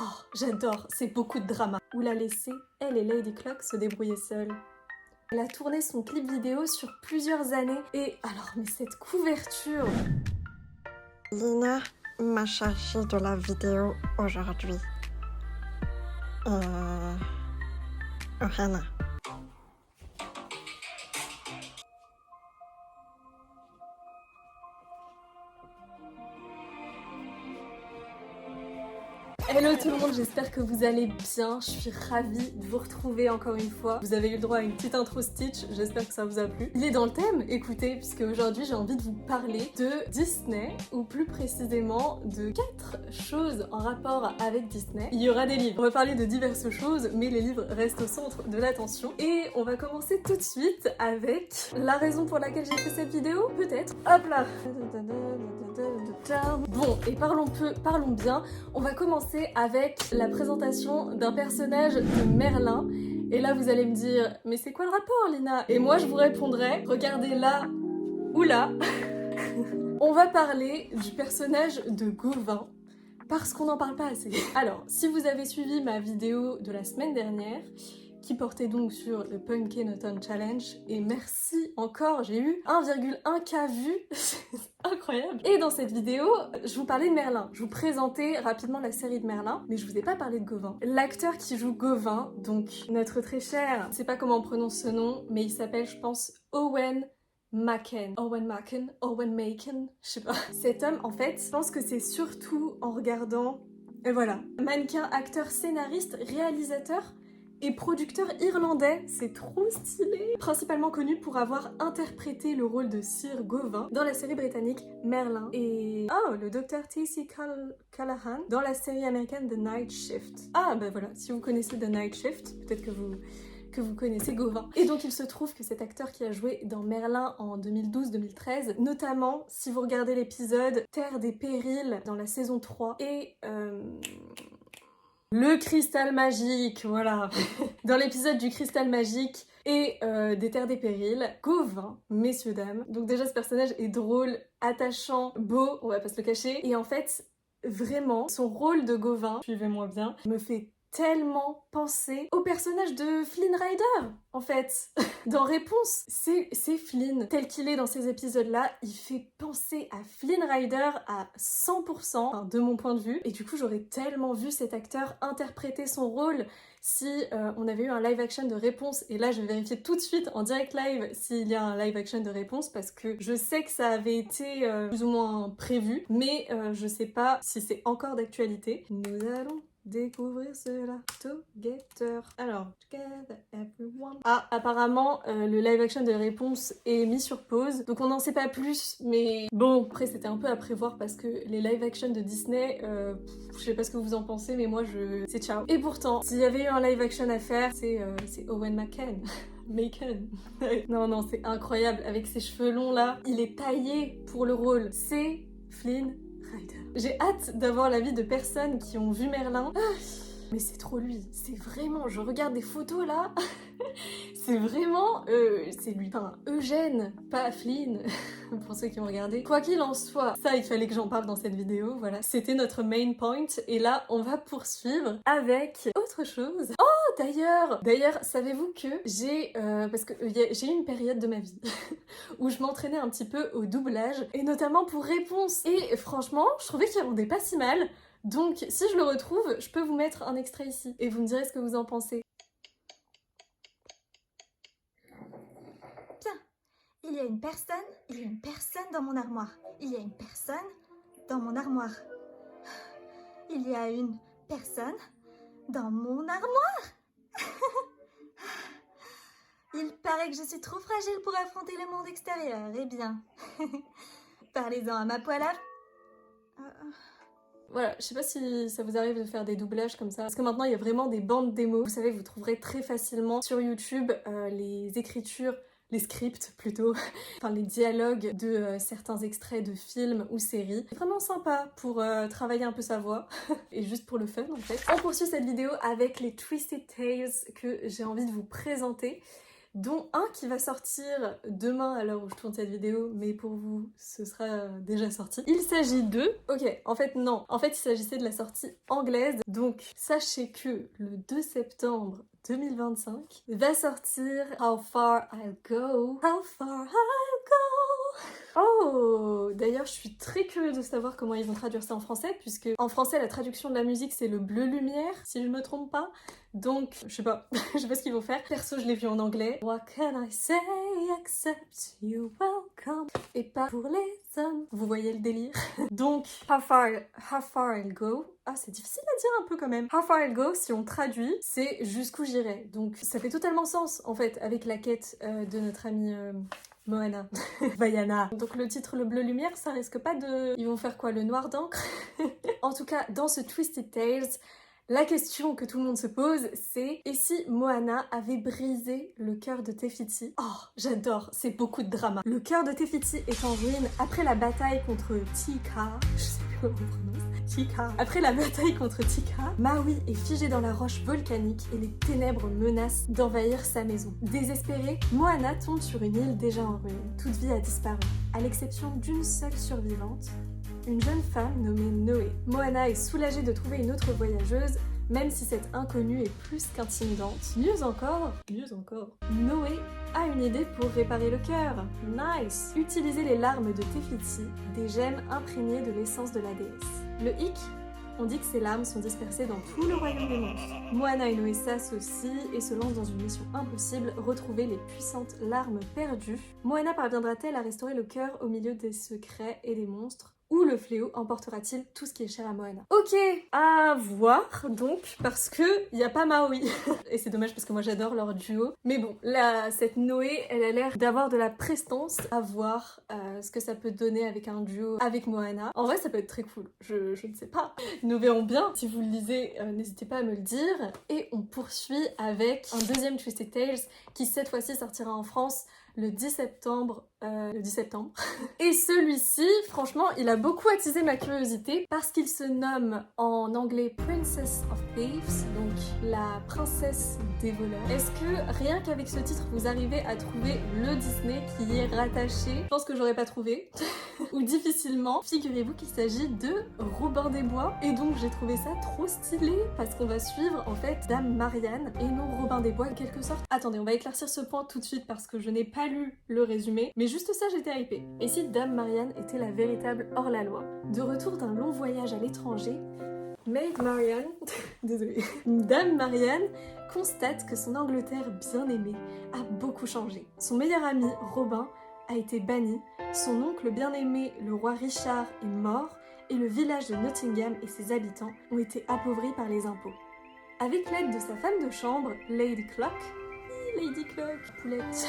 Oh, j'adore, c'est beaucoup de drama. Où la laisser, elle et Lady Cluck se débrouiller seules. Elle a tourné son clip vidéo sur plusieurs années et alors, mais cette couverture... Lina m'a chargé de la vidéo aujourd'hui. Ohana. Hello tout le monde, j'espère que vous allez bien, je suis ravie de vous retrouver encore une fois. Vous avez eu le droit à une petite intro Stitch, j'espère que ça vous a plu. Il est dans le thème, écoutez, puisque aujourd'hui j'ai envie de vous parler de Disney, ou plus précisément de 4 choses en rapport avec Disney. Il y aura des livres, on va parler de diverses choses, mais les livres restent au centre de l'attention. Et on va commencer tout de suite avec la raison pour laquelle j'ai fait cette vidéo, peut-être. Hop là. Bon, et parlons bien, on va commencer avec la présentation d'un personnage de Merlin. Et là, vous allez me dire, mais c'est quoi le rapport, Lina? Et moi, je vous répondrai, regardez là ou là. On va parler du personnage de Gauvin, parce qu'on n'en parle pas assez. Alors, si vous avez suivi ma vidéo de la semaine dernière, qui portait donc sur le Pumpkin Autumn Challenge, et merci encore, j'ai eu 1,1K vues, c'est incroyable. Et dans cette vidéo, je vous parlais de Merlin, je vous présentais rapidement la série de Merlin, mais je vous ai pas parlé de Gauvin. L'acteur qui joue Gauvin, donc notre très cher, je sais pas comment on prononce ce nom, mais il s'appelle, je pense, Owen Machen, je sais pas. Cet homme, en fait, je pense que c'est surtout en regardant, et voilà, mannequin, acteur, scénariste, réalisateur, et producteur irlandais, c'est trop stylé. Principalement connu pour avoir interprété le rôle de Sir Gauvin dans la série britannique Merlin et le docteur T.C. Callahan dans la série américaine The Night Shift. Ah bah voilà, si vous connaissez The Night Shift, peut-être que vous connaissez Gauvin. Et donc il se trouve que cet acteur qui a joué dans Merlin en 2012-2013, notamment si vous regardez l'épisode Terre des Périls dans la saison 3 et le cristal magique, voilà. Dans l'épisode du cristal magique et des Terres des Périls, Gauvin, messieurs dames. Donc déjà ce personnage est drôle, attachant, beau, on va pas se le cacher. Et en fait, vraiment, son rôle de Gauvin, suivez-moi bien, me fait tellement penser au personnage de Flynn Rider, en fait. Dans Réponse, c'est Flynn. Tel qu'il est dans ces épisodes-là, il fait penser à Flynn Rider à 100%, enfin, de mon point de vue. Et du coup, j'aurais tellement vu cet acteur interpréter son rôle si on avait eu un live action de Réponse. Et là, je vais vérifier tout de suite en direct live s'il y a un live action de Réponse parce que je sais que ça avait été plus ou moins prévu, mais je sais pas si c'est encore d'actualité. Nous allons découvrir cela together. Alors, together everyone. Ah, apparemment, le live action de Réponse est mis sur pause. Donc on n'en sait pas plus, mais bon, après c'était un peu à prévoir parce que les live action de Disney, je sais pas ce que vous en pensez, mais moi c'est ciao. Et pourtant, s'il y avait eu un live action à faire, c'est Owen Machen. Macon. Non, c'est incroyable. Avec ses cheveux longs là, il est taillé pour le rôle. C'est Flynn Rider. J'ai hâte d'avoir l'avis de personnes qui ont vu Merlin. Mais c'est trop lui, c'est vraiment, je regarde des photos là, c'est vraiment, c'est lui, enfin Eugène, pas Flynn, pour ceux qui ont regardé. Quoi qu'il en soit, ça il fallait que j'en parle dans cette vidéo, voilà, c'était notre main point, et là on va poursuivre avec autre chose. Oh d'ailleurs, savez-vous que j'ai, parce que j'ai eu une période de ma vie où je m'entraînais un petit peu au doublage, et notamment pour Réponse, et franchement, je trouvais qu'il rendait pas si mal. Donc, si je le retrouve, je peux vous mettre un extrait ici et vous me direz ce que vous en pensez. Bien, il y a une personne dans mon armoire. Il y a une personne dans mon armoire. Il y a une personne dans mon armoire. Il paraît que je suis trop fragile pour affronter le monde extérieur. Eh bien, parlez-en à ma poêle à... Voilà, je sais pas si ça vous arrive de faire des doublages comme ça, parce que maintenant il y a vraiment des bandes démos. Vous savez, vous trouverez très facilement sur YouTube les écritures, les scripts plutôt, enfin les dialogues de certains extraits de films ou séries. C'est vraiment sympa pour travailler un peu sa voix, et juste pour le fun en fait. On poursuit cette vidéo avec les Twisted Tales que j'ai envie de vous présenter. dont un qui va sortir demain à l'heure où je tourne cette vidéo, mais pour vous, ce sera déjà sorti. Il s'agit de... Ok, en fait non, en fait il s'agissait de la sortie anglaise, donc sachez que le 2 septembre 2025 va sortir How Far I'll Go. How Far I'll Go. Oh, d'ailleurs, je suis très curieuse de savoir comment ils vont traduire ça en français, puisque en français, la traduction de la musique, c'est le bleu lumière, si je me trompe pas. Donc, je sais pas, je sais pas ce qu'ils vont faire. Perso, je l'ai vu en anglais. What can I say except you're welcome? Et pas pour les hommes. Vous voyez le délire? Donc, how far I'll go. Ah, c'est difficile à dire un peu quand même. How far I'll go, si on traduit, c'est jusqu'où j'irai. Donc, ça fait totalement sens, en fait, avec la quête de notre amie... Moana. Vaiana. Donc le titre Le Bleu Lumière, ça risque pas de... Ils vont faire quoi, le noir d'encre? En tout cas, dans ce Twisted Tales, la question que tout le monde se pose, c'est et si Moana avait brisé le cœur de Te Fiti? Oh, j'adore, c'est beaucoup de drama. Le cœur de Te Fiti est en ruine après la bataille contre Tika. Je sais plus comment on prononce. Tika. Après la bataille contre Tika, Maui est figé dans la roche volcanique et les ténèbres menacent d'envahir sa maison. Désespérée, Moana tombe sur une île déjà en ruine. Toute vie a disparu, à l'exception d'une seule survivante, une jeune femme nommée Noé. Moana est soulagée de trouver une autre voyageuse, même si cette inconnue est plus qu'intimidante. Mieux encore, Noé a une idée pour réparer le cœur. Nice! Utiliser les larmes de Te Fiti, des gemmes imprégnées de l'essence de la déesse. Le hic, on dit que ces larmes sont dispersées dans tout le royaume des monstres. Moana et Noé s'associent et se lancent dans une mission impossible, retrouver les puissantes larmes perdues. Moana parviendra-t-elle à restaurer le cœur au milieu des secrets et des monstres? Ou le fléau emportera-t-il tout ce qui est cher à Moana? Ok, à voir donc, parce que y a pas Maui. Et c'est dommage parce que moi j'adore leur duo. Mais bon, là, cette Noé, elle a l'air d'avoir de la prestance, à voir ce que ça peut donner avec un duo avec Moana. En vrai, ça peut être très cool, je ne sais pas. Nous verrons bien. Si vous le lisez, n'hésitez pas à me le dire. Et on poursuit avec un deuxième Twisted Tales qui cette fois-ci sortira en France le 10 septembre. Et celui-ci, franchement, il a beaucoup attisé ma curiosité parce qu'il se nomme en anglais Princess of Thieves, donc la princesse des voleurs. Est-ce que rien qu'avec ce titre, vous arrivez à trouver le Disney qui y est rattaché? Je pense que j'aurais pas trouvé, ou difficilement. Figurez-vous qu'il s'agit de Robin des Bois, et donc j'ai trouvé ça trop stylé parce qu'on va suivre en fait Dame Marianne et non Robin des Bois en quelque sorte. Attendez, on va éclaircir ce point tout de suite parce que je n'ai pas lu le résumé, mais juste ça j'étais hypée. Et si Dame Marianne était la véritable hors-la-loi? De retour d'un long voyage à l'étranger, Maid Marianne, désolée, Dame Marianne constate que son Angleterre bien-aimée a beaucoup changé. Son meilleur ami, Robin, a été banni, son oncle bien-aimé, le roi Richard, est mort, et le village de Nottingham et ses habitants ont été appauvris par les impôts. Avec l'aide de sa femme de chambre, Lady Clock, poulette.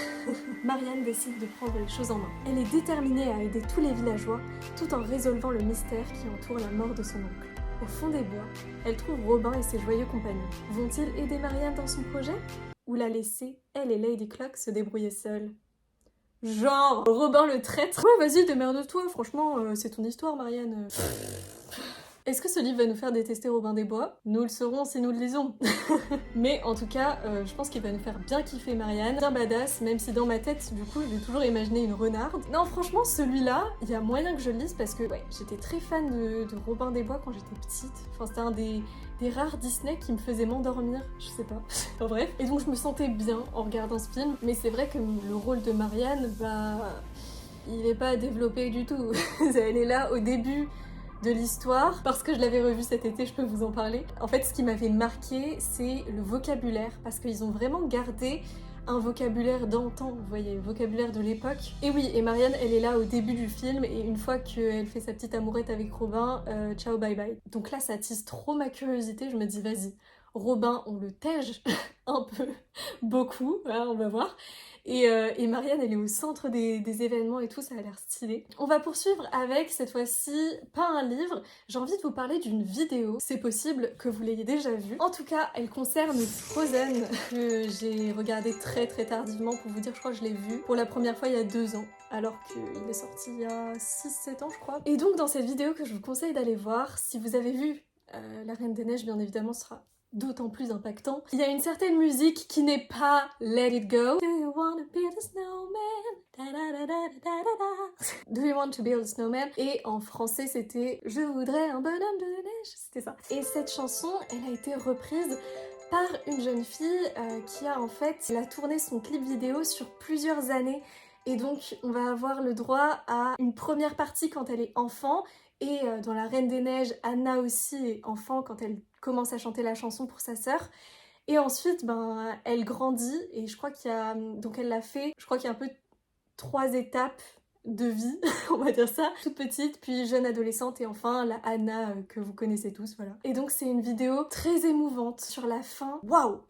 Marianne décide de prendre les choses en main. Elle est déterminée à aider tous les villageois tout en résolvant le mystère qui entoure la mort de son oncle. Au fond des bois, elle trouve Robin et ses joyeux compagnons. Vont-ils aider Marianne dans son projet? Ou la laisser, elle et Lady Clock, se débrouiller seules? Genre, Robin le traître. Ouais, vas-y, démerde-toi, franchement, c'est ton histoire, Marianne. Est-ce que ce livre va nous faire détester Robin des Bois? Nous le saurons si nous le lisons. Mais en tout cas, je pense qu'il va nous faire bien kiffer Marianne. Bien badass, même si dans ma tête, du coup, j'ai toujours imaginé une renarde. Non, franchement, celui-là, il y a moyen que je le lise parce que, ouais, j'étais très fan de Robin des Bois quand j'étais petite. Enfin, c'était un des rares Disney qui me faisait m'endormir, je sais pas. Enfin bref. Et donc, je me sentais bien en regardant ce film. Mais c'est vrai que le rôle de Marianne, bah, il est pas développé du tout. Elle est là au début de l'histoire, parce que je l'avais revu cet été, je peux vous en parler. En fait, ce qui m'avait marqué, c'est le vocabulaire, parce qu'ils ont vraiment gardé un vocabulaire d'antan, vous voyez, vocabulaire de l'époque. Et oui, et Marianne, elle est là au début du film, et une fois qu'elle fait sa petite amourette avec Robin, ciao, bye bye. Donc là, ça attise trop ma curiosité, je me dis, vas-y, Robin, on le tège un peu, beaucoup, hein, on va voir. Et Marianne, elle est au centre des événements et tout, ça a l'air stylé. On va poursuivre avec, cette fois-ci, pas un livre, j'ai envie de vous parler d'une vidéo. C'est possible que vous l'ayez déjà vue. En tout cas, elle concerne Frozen, que j'ai regardé très tardivement, pour vous dire, je crois que je l'ai vu pour la première fois il y a 2 ans, alors qu'il est sorti il y a 6-7 ans, je crois. Et donc, dans cette vidéo que je vous conseille d'aller voir, si vous avez vu La Reine des Neiges, bien évidemment, ce sera d'autant plus impactant. Il y a une certaine musique qui n'est pas Let It Go. Do you want to build a snowman? Da, da, da, da, da, da, da. Do you want to build a snowman? Et en français c'était Je voudrais un bonhomme de neige, c'était ça. Et cette chanson, elle a été reprise par une jeune fille qui a en fait, elle a tourné son clip vidéo sur plusieurs années. Et donc on va avoir le droit à une première partie quand elle est enfant. Et dans La Reine des Neiges, Anna aussi est enfant quand elle commence à chanter la chanson pour sa sœur. Et ensuite, ben, elle grandit et je crois qu'il y a... Donc elle l'a fait, je crois qu'il y a un peu 3 étapes de vie, on va dire ça. Toute petite, puis jeune adolescente et enfin la Anna que vous connaissez tous, voilà. Et donc c'est une vidéo très émouvante sur la fin. Waouh!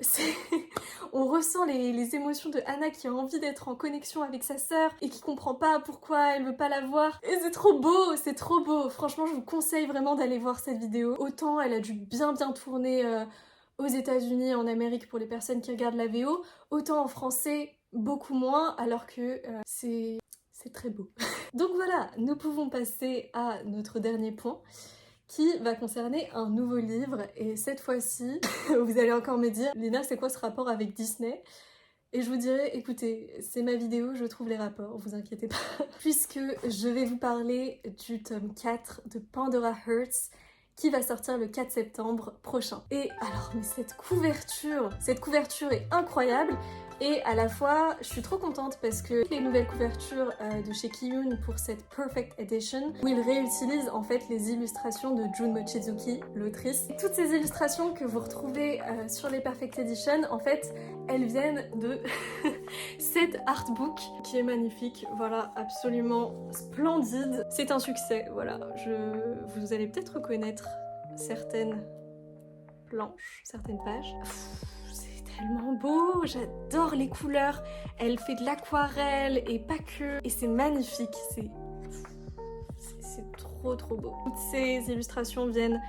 On ressent les émotions de Anna qui a envie d'être en connexion avec sa sœur et qui comprend pas pourquoi elle veut pas la voir. Et c'est trop beau, c'est trop beau. Franchement, je vous conseille vraiment d'aller voir cette vidéo. Autant elle a dû bien tourner aux États-Unis, en Amérique pour les personnes qui regardent la VO, autant en français beaucoup moins, alors que c'est très beau. Donc voilà, nous pouvons passer à notre dernier point qui va concerner un nouveau livre et cette fois-ci, vous allez encore me dire Lina, c'est quoi ce rapport avec Disney? Et je vous dirai, écoutez, c'est ma vidéo, je trouve les rapports, vous inquiétez pas. Puisque je vais vous parler du tome 4 de Pandora Hearts qui va sortir le 4 septembre prochain. Et alors, mais cette couverture est incroyable. Et à la fois, je suis trop contente parce que les nouvelles couvertures de chez Kiyun pour cette Perfect Edition, où ils réutilisent en fait les illustrations de Jun Mochizuki, l'autrice. Toutes ces illustrations que vous retrouvez sur les Perfect Edition, en fait, elles viennent de cet artbook qui est magnifique, voilà, absolument splendide. C'est un succès, voilà. Vous allez peut-être reconnaître certaines planches, certaines pages. Tellement beau, j'adore les couleurs, elle fait de l'aquarelle et pas que, et c'est magnifique, c'est trop beau. Toutes ces illustrations viennent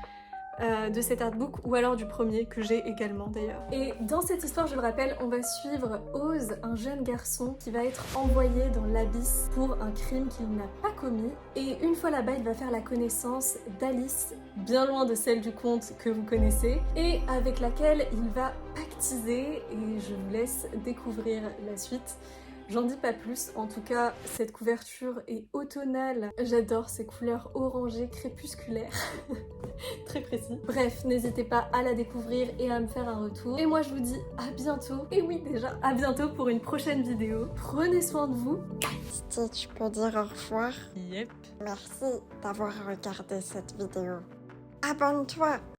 de cet artbook ou alors du premier que j'ai également d'ailleurs. Et dans cette histoire, je le rappelle, on va suivre Oz, un jeune garçon qui va être envoyé dans l'abysse pour un crime qu'il n'a pas commis. Et une fois là-bas, il va faire la connaissance d'Alice, bien loin de celle du conte que vous connaissez, et avec laquelle il va pactiser, et je vous laisse découvrir la suite. J'en dis pas plus, en tout cas cette couverture est automnale, j'adore ces couleurs orangées crépusculaires, très précis. Bref, n'hésitez pas à la découvrir et à me faire un retour. Et moi je vous dis à bientôt, et oui déjà, à bientôt pour une prochaine vidéo. Prenez soin de vous. Stitch peut dire au revoir. Yep. Merci d'avoir regardé cette vidéo. Abonne-toi